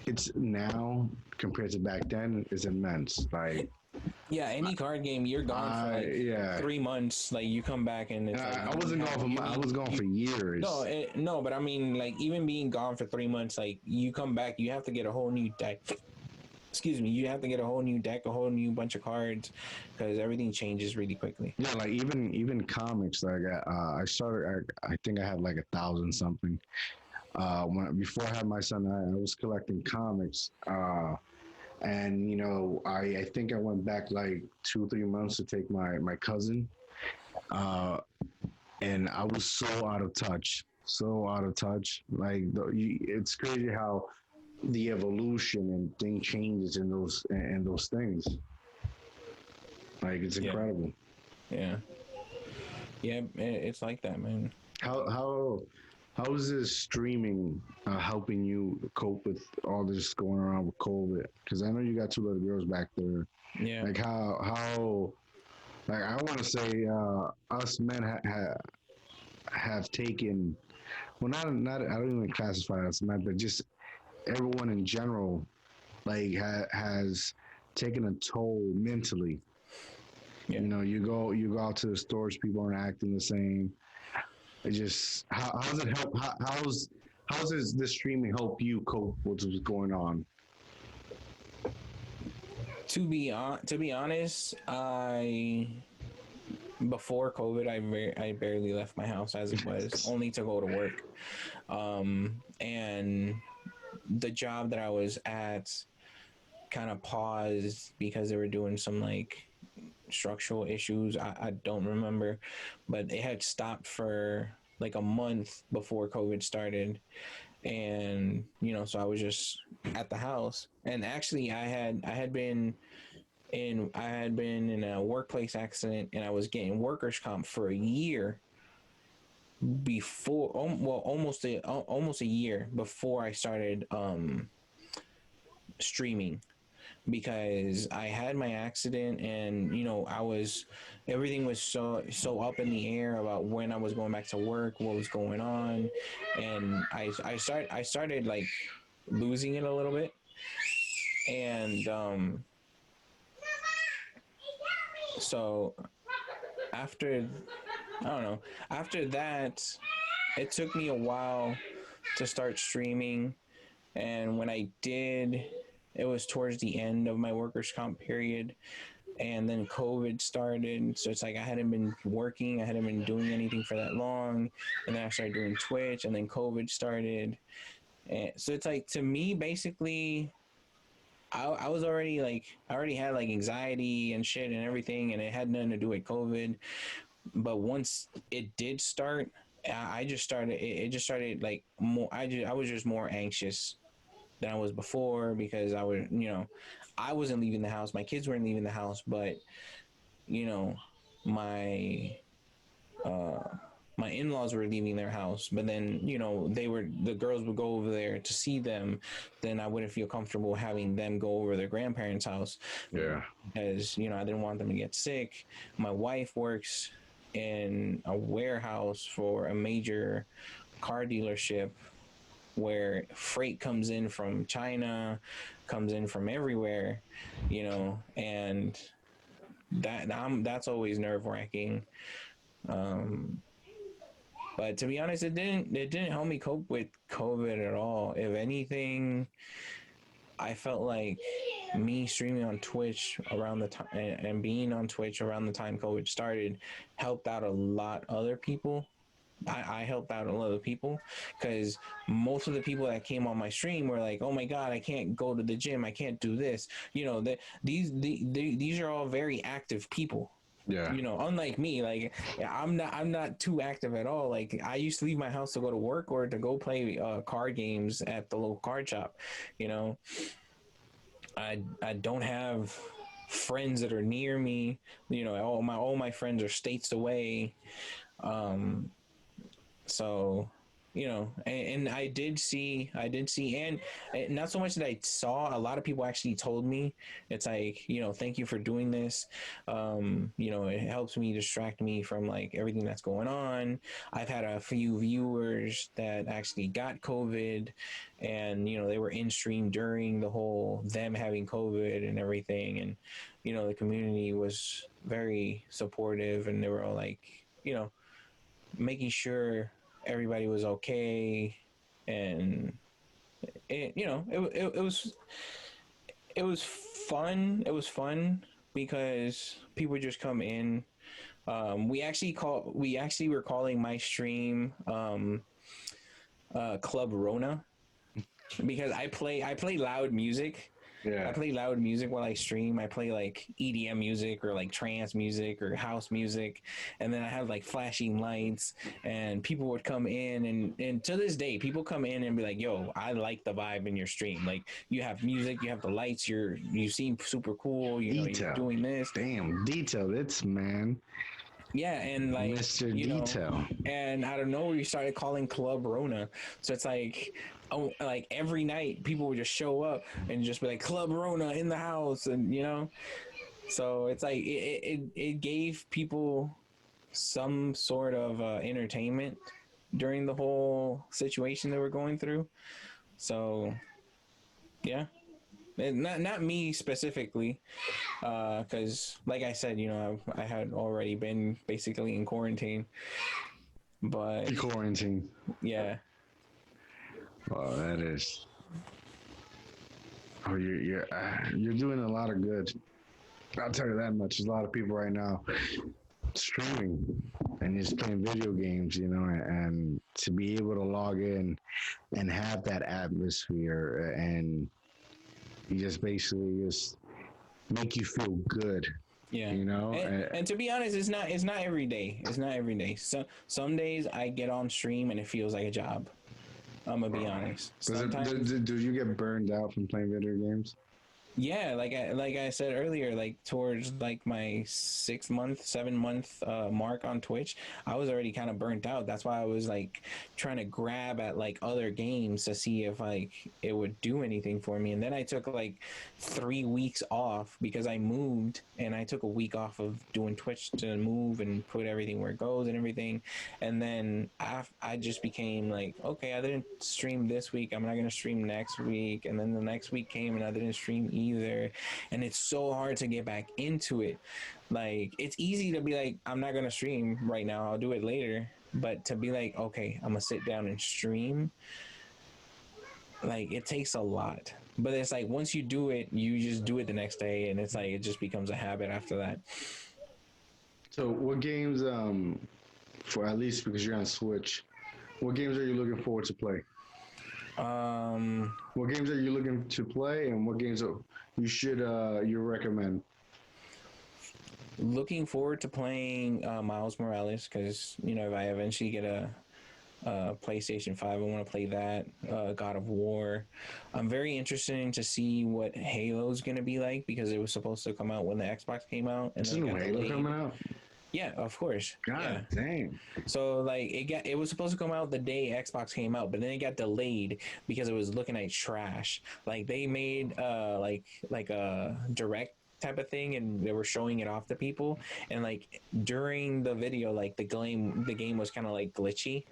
it's now compared to back then is immense. Like, yeah, any card game, you're gone for like 3 months. Like you come back and it's like, I wasn't gone for I was gone for years. No, but I mean, like even being gone for 3 months, like you come back, you have to get a whole new deck. Excuse me, you have to get a whole new deck, a whole new bunch of cards, because everything changes really quickly. Yeah, like even comics. Like I started. I think I had like 1,000 something. Before I had my son, I was collecting comics. And you know, I think I went back like 2-3 months to take my cousin, and I was so out of touch. Like it's crazy how the evolution and thing changes in those things. Like it's incredible. Yeah, it's like that, man. How is this streaming helping you cope with all this going around with COVID? Because I know you got 2 little girls back there. Yeah. Like how like I want to say us men have taken, well, not I don't even classify us men, but just everyone in general, like has taken a toll mentally. Yeah. You know, you go out to the stores, people aren't acting the same. It just how's it help? How's this streaming help you cope with what's going on? To be honest, I before COVID, I barely left my house as it was, only to go to work. And the job that I was at kind of paused because they were doing some like structural issues. I don't remember, but it had stopped for like a month before COVID started. And, so I was just at the house. And actually I had been in a workplace accident, and I was getting workers' comp for a year before, well, almost a year before I started streaming, because I had my accident, and everything was so up in the air about when I was going back to work, what was going on, and I started like losing it a little bit, and so after I don't know, after that, it took me a while to start streaming, and when I did, it was towards the end of my workers' comp period, and then COVID started. So it's like I hadn't been working, I hadn't been doing anything for that long, and then I started doing Twitch, and then COVID started, and so it's like, to me, basically, I was already like, I already had like anxiety and shit and everything, and it had nothing to do with COVID. But once it did start, I just started. It just started like more. I was just more anxious than I was before, because I wasn't leaving the house. My kids weren't leaving the house, but you know, my uh, my in-laws were leaving their house. But then the girls would go over there to see them. Then I wouldn't feel comfortable having them go over their grandparents' house. Yeah. Because I didn't want them to get sick. My wife works in a warehouse for a major car dealership, where freight comes in from China, comes in from everywhere, and that's always nerve-wracking. But to be honest, it didn't help me cope with COVID at all. If anything, I felt like me streaming on Twitch around the time, and being on Twitch around the time COVID started, helped out a lot other people. I helped out a lot of people, because most of the people that came on my stream were like, "Oh my God, I can't go to the gym. I can't do this." These are all very active people. Yeah. Unlike me, like, I'm not too active at all. Like, I used to leave my house to go to work or to go play card games at the local card shop. You know, I don't have friends that are near me. All my friends are states away. So, and I did see, and not so much that I saw. A lot of people actually told me, it's like, thank you for doing this. It helps me distract me from like everything that's going on. I've had a few viewers that actually got COVID, and they were in stream during the whole them having COVID and everything, and the community was very supportive, and they were all like, making sure everybody was okay. And it was fun. It was fun because people would just come in. We actually were calling my stream Club Rona, because I play loud music. Yeah. I play loud music while I stream. I play like EDM music, or like trance music, or house music, and then I have like flashing lights, and people would come in, and to this day, people come in and be like, "Yo, I like the vibe in your stream. Like, you have music, you have the lights, you seem super cool. You're doing this." Damn, detail. It's man. Yeah, and like Mr. Detail. And out of nowhere, you started calling Club Rona. So it's like, like every night, people would just show up and just be like, "Club Rona in the house," and so it's like it gave people some sort of entertainment during the whole situation they were going through. So yeah. Not me specifically, because like I said, I had already been basically in quarantine, but Quarantine. yeah. Wow, that is. Oh, you're doing a lot of good. I'll tell you that much. There's a lot of people right now streaming and just playing video games, and to be able to log in and have that atmosphere, and you just basically just make you feel good, Yeah. you know. And to be honest, it's not every day. It's not every day. So some days I get on stream and it feels like a job. I'm gonna be honest. Sometimes, Do you get burned out from playing video games? yeah, like I said earlier, like towards like my 6 month, 7 month mark on Twitch, I was already kind of burnt out. That's why I was like trying to grab at like other games to see if like it would do anything for me. And then I took like 3 weeks off because I moved, and I took a week off of doing Twitch to move and put everything where it goes and everything. And then I just became like, okay, I didn't stream this week, I'm not gonna stream next week. And then the next week came and I didn't stream either. And it's so hard to get back into it. Like, it's easy to be like, I'm not gonna stream right now, I'll do it later. But to be like, okay, I'm gonna sit down and stream, like, it takes a lot. But it's like once you do it, you just do it the next day, and it's like it just becomes a habit after that. So, what games, for at least because you're on Switch, what games are you looking forward to play? What games are you looking to play, and what games you recommend? Looking forward to playing Miles Morales, because if I eventually get a PlayStation 5, I want to play that. God of War. I'm very interested to see what Halo's gonna be like, because it was supposed to come out when the Xbox came out, and Is then a it got Halo delayed. coming out? Yeah, of course. God Yeah. dang. So like it was supposed to come out the day Xbox came out, but then it got delayed because it was looking like trash. Like they made like a direct type of thing, and they were showing it off to people, and like during the video, like the game was kind of like glitchy,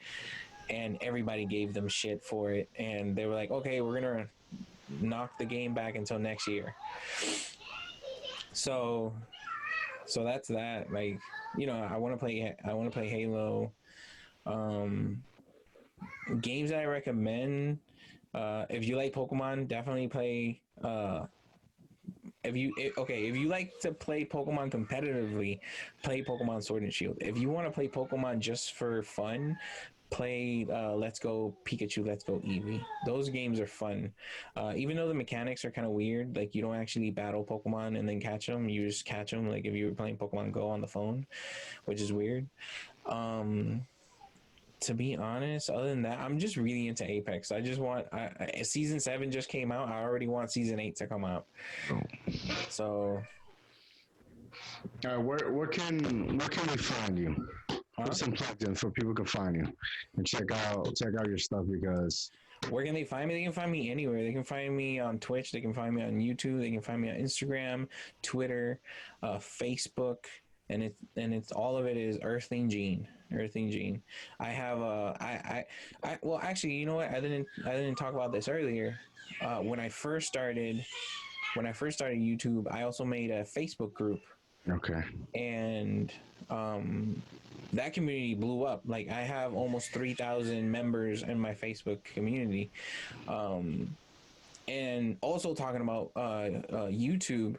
and everybody gave them shit for it, and they were like, okay, we're gonna knock the game back until next year. So that's that. Like, I want to play Halo. Um, Games that I recommend. If you like Pokemon, definitely play. If you like to play Pokemon competitively, play Pokemon Sword and Shield. If you want to play Pokemon just for fun, play Let's Go Pikachu, Let's Go Eevee. Those games are fun. Even though the mechanics are kind of weird, like you don't actually battle Pokemon and then catch them, you just catch them like if you were playing Pokemon Go on the phone, which is weird. To be honest, other than that, I'm just really into Apex. I just want season 7 just came out. I already want season 8 to come out. So where can we find you? Put some plugs in so people can find you and check out your stuff, because where can they find me? They can find me anywhere. They can find me on Twitch. They can find me on YouTube. They can find me on Instagram, Twitter, Facebook, and it's all of it is Earthling Jean. Earthling Jean. I have well, actually, you know what? I didn't talk about this earlier. When I first started YouTube, I also made a Facebook group. Okay. And that community blew up. Like, I have almost 3,000 members in my Facebook community. And also talking about YouTube.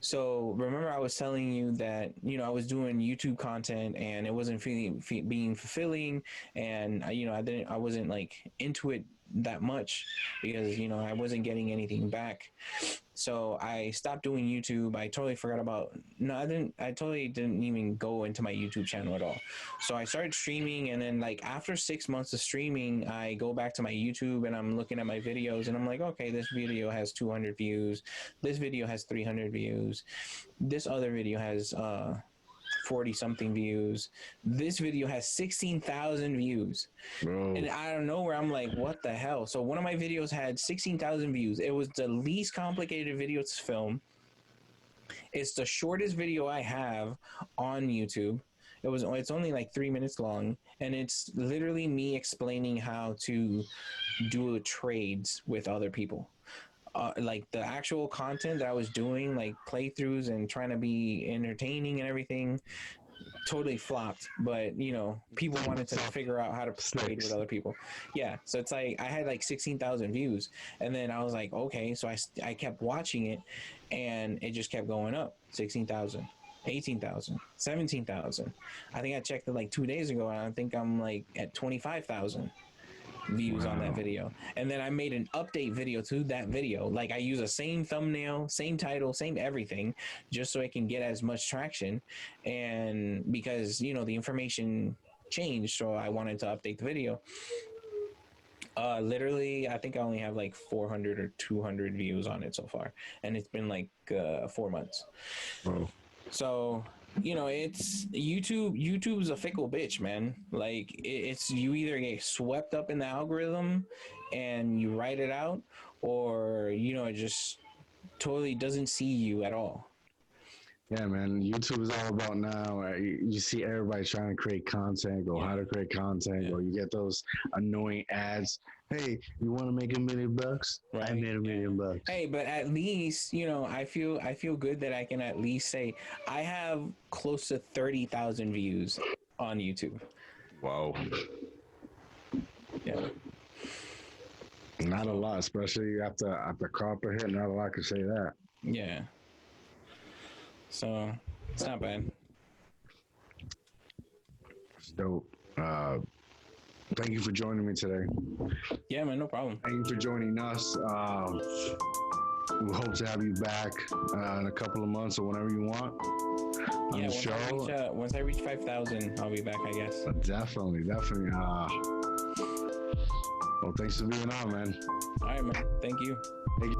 So remember, I was telling you that I was doing YouTube content and it wasn't being fulfilling, and I wasn't like into it that much because I wasn't getting anything back. So I stopped doing YouTube. I totally forgot about. No, I didn't. I totally didn't even go into my YouTube channel at all. So I started streaming, and then like after 6 months of streaming, I go back to my YouTube and I'm looking at my videos, and I'm like, okay, this video has 200 views. This video has 300 views. This other video has 40 something views. This video has 16,000 views. Bro. And out of nowhere, I'm like, what the hell? So one of my videos had 16,000 views. It was the least complicated video to film. It's the shortest video I have on YouTube. It's only like 3 minutes long, and it's literally me explaining how to do trades with other people. Like the actual content that I was doing, like playthroughs and trying to be entertaining and everything, totally flopped, but you know, people wanted to figure out how to trade with other people. Yeah, so it's like I had like 16,000 views, and then I was like, okay, so I kept watching it, and it just kept going up. 16,000, 18,000, 17,000. I think I checked it like 2 days ago, and I think I'm like at 25,000 views on that video. And then I made an update video to that video. Like I use the same thumbnail, same title, same everything, just so it can get as much traction. And because, you know, the information changed, so I wanted to update the video. Literally, I think I only have like 400 or 200 views on it so far, and it's been like 4 months. Bro. So, you know, it's YouTube's a fickle bitch, man. Like it's you either get swept up in the algorithm and you write it out, or you know, it just totally doesn't see you at all. Yeah, man. YouTube is all about now. You see everybody trying to create content, how to create content, or you get those annoying ads. Hey, you want to make $1 million? Right. I made $1 million. Hey, but at least, you know, I feel good that I can at least say I have close to 30,000 views on YouTube. Wow. Yeah. Not a lot, especially after COPPA hit. Not a lot can say that. Yeah. So it's not bad. It's dope. Thank you for joining me today. Yeah, man, no problem. Thank you for joining us. We hope to have you back in a couple of months or whenever you want on the show. Once I reach 5,000, I'll be back, I guess. Definitely. Well, thanks for being on, man. All right, man. Thank you. Thank you.